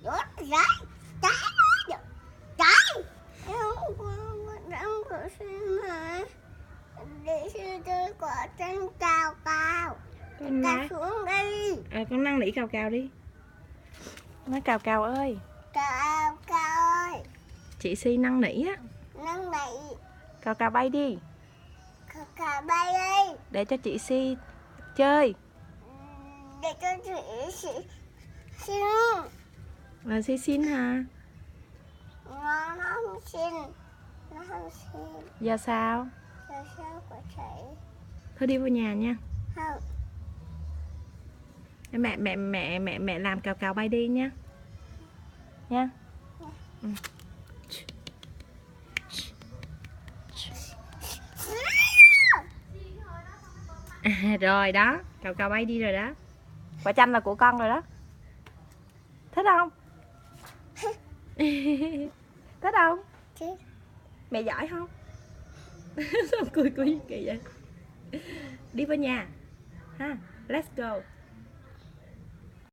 Trái, trái đó, trái. Em không có xin hả? Đi xin tôi quả trên cao cao. Con Ta nói xuống đi. con năn nỉ Cào Cào đi. Nói Cào Cào ơi. Cao cao ơi. Chị Si năn nỉ á. Nâng nỉ. Cào Cào bay đi. Cả bay đi. Để cho chị Si chơi. Để cho chị xin. Là Si xin hả? Nó không xin. Nó không xin. Giờ sao? Sao sao của chị? Thôi đi vô nhà nha. Không. Mẹ làm Cào Cào bay đi nha. Nha. Ừ. Rồi đó, Cào Cào bay đi rồi đó. Quả chanh là của con rồi đó. Thích không? Thích không? Thích. Mẹ giỏi không? Sao cười kỳ vậy? Đi vào nhà ha. Let's go.